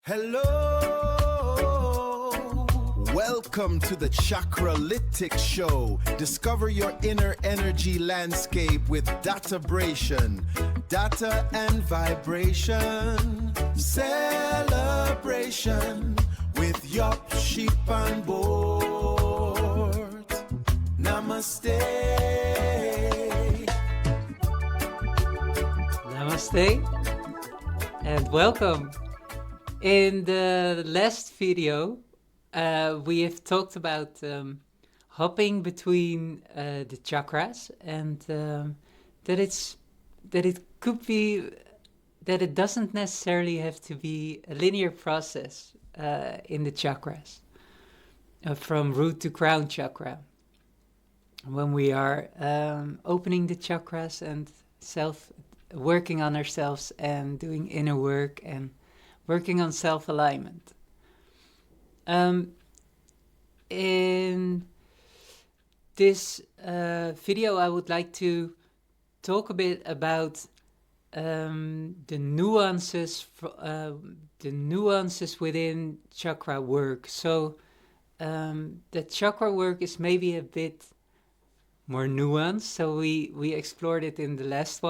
Hello! Welcome to the Chakralytics show. Discover your inner energy landscape with Databration. Data and vibration. Celebration with your sheep on board. Namaste. Namaste and welcome. In the last video, we have talked about hopping between the chakras, and that it doesn't necessarily have to be a linear process in the chakras, from root to crown chakra. When we are opening the chakras and working on ourselves and doing inner work and working on self-alignment. In this video, I would like to talk a bit about the nuances within chakra work. So the chakra work is maybe a bit more nuanced. So we explored it in the last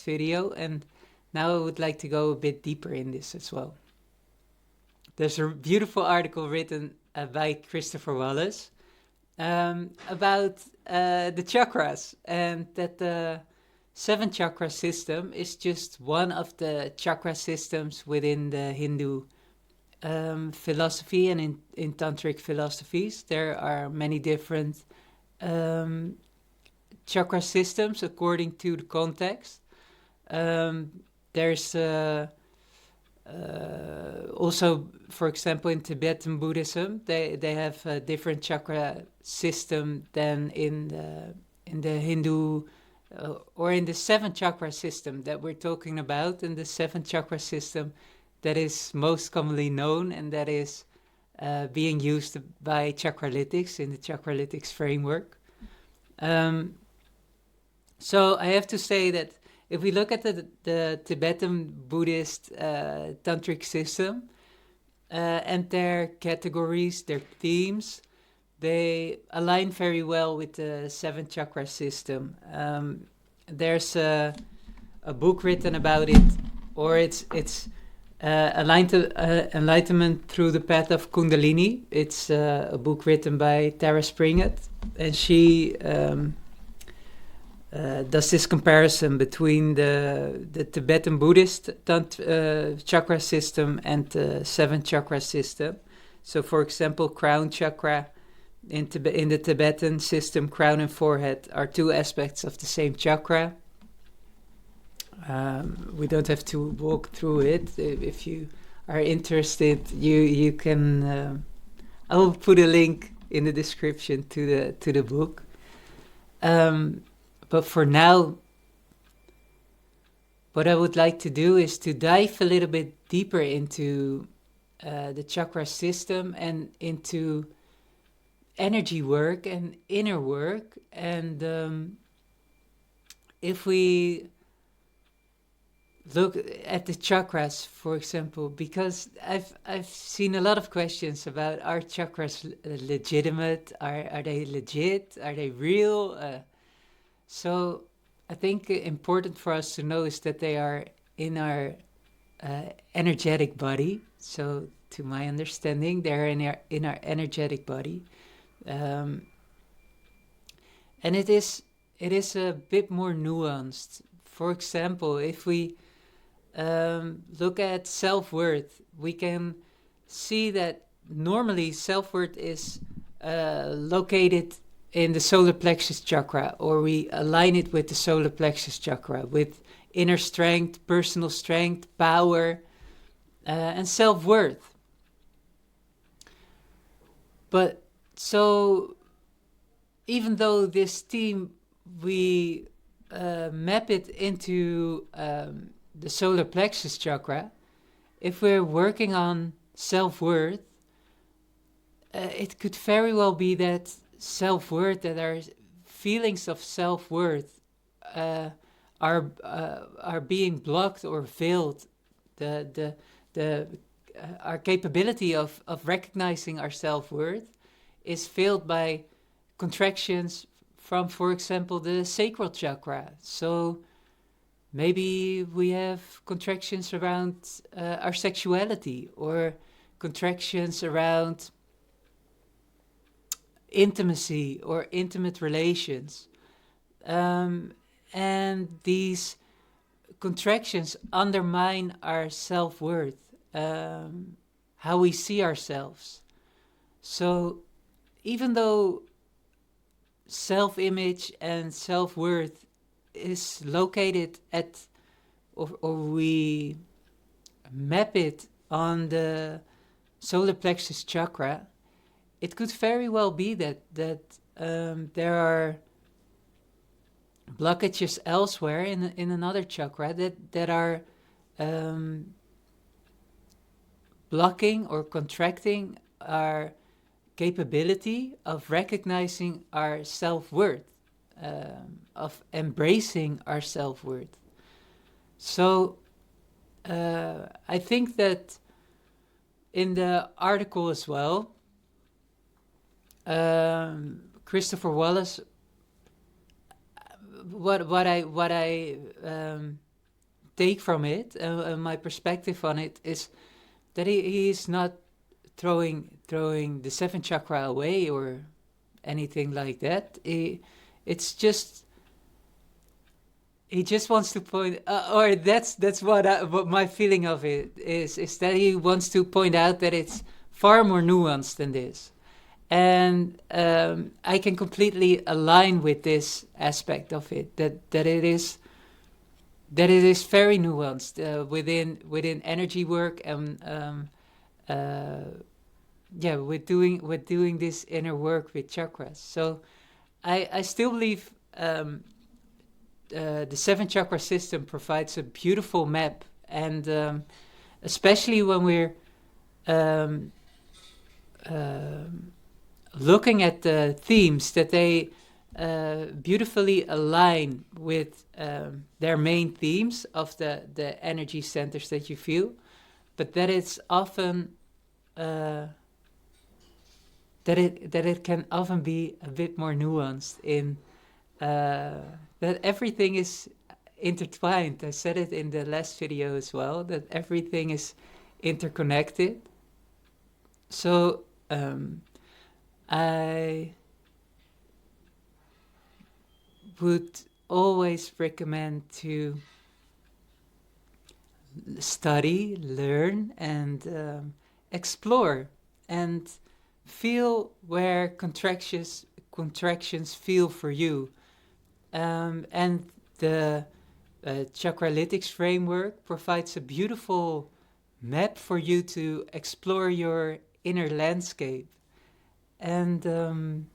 video, and now I would like to go a bit deeper in this as well. There's a beautiful article written by Christopher Wallace about the chakras, and that the 7 chakra system is just one of the chakra systems within the Hindu philosophy and in tantric philosophies. There are many different chakra systems according to the context. There's also, for example, in Tibetan Buddhism, they have a different chakra system than in the Hindu or in the 7 chakra system that we're talking about. And the 7 chakra system that is most commonly known and that is being used by Chakralytics in the Chakralytics framework. So I have to say that if we look at the Tibetan Buddhist tantric system and their categories, their themes, they align very well with the 7 chakra system. There's a book written about it, or it's Enlightenment Through the Path of Kundalini. It's a book written by Springett, and she does this comparison between the Tibetan Buddhist chakra system and the 7 chakra system. So, for example, crown chakra in the Tibetan system, crown and forehead are 2 aspects of the same chakra. We don't have to walk through it. If you are interested, you can. I will put a link in the description to the book. But for now, what I would like to do is to dive a little bit deeper into the chakra system and into energy work and inner work. And if we look at the chakras, for example, because I've seen a lot of questions about, are chakras legitimate? Are they legit? Are they real? So I think important for us to know is that they are in our energetic body. So to my understanding, they're in our energetic body. And it is a bit more nuanced. For example, if we look at self-worth, we can see that normally self-worth is located in the solar plexus chakra, or we align it with the solar plexus chakra, with inner strength, personal strength, power, and self-worth. But so even though this theme, we map it into the solar plexus chakra, if we're working on self-worth, it could very well be that self-worth, that our feelings of self-worth are being blocked or veiled. The our capability of recognizing our self-worth is filled by contractions from, for example, the sacral chakra. So maybe we have contractions around our sexuality, or contractions around intimacy or intimate relations. And these contractions undermine our self-worth, how we see ourselves. So even though self-image and self-worth is located at, or we map it on the solar plexus chakra, it could very well be that there are blockages elsewhere in another chakra that are blocking or contracting our capability of recognizing our self-worth, of embracing our self-worth. So I think that in the article as well, Christopher Wallace, what I take from it, my perspective on it, is that he's not throwing the seventh chakra away or anything like that. It's just he just wants to point, or that's what my feeling of it is that he wants to point out that it's far more nuanced than this. And I can completely align with this aspect of it, that it is very nuanced within energy work, and with doing this inner work with chakras. So I still believe the seven chakra system provides a beautiful map, and especially when we're looking at the themes, that they beautifully align with their main themes of the energy centers that you feel, but that it's often that it can often be a bit more nuanced in that everything is intertwined. I said it in the last video as well, that everything is interconnected. So I would always recommend to study, learn, and explore, and feel where contractions feel for you. And the Chakralytics framework provides a beautiful map for you to explore your inner landscape. And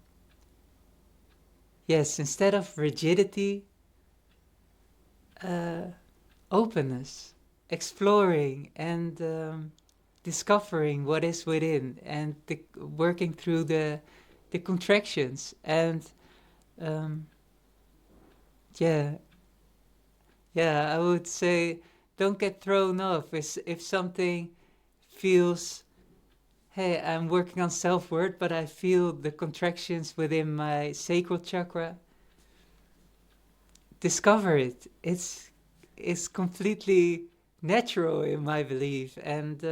yes, instead of rigidity, openness, exploring, and discovering what is within, and working through the contractions. And I would say, don't get thrown off if something feels, hey, I'm working on self-worth, but I feel the contractions within my sacral chakra. Discover it. It's completely natural, in my belief, and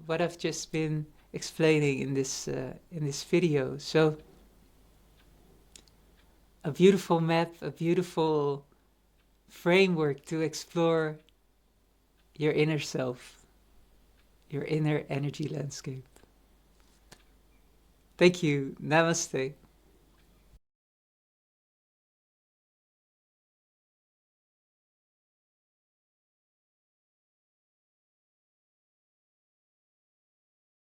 what I've just been explaining in this video. So, a beautiful map, a beautiful framework to explore your inner self, your inner energy landscape. Thank you. Namaste.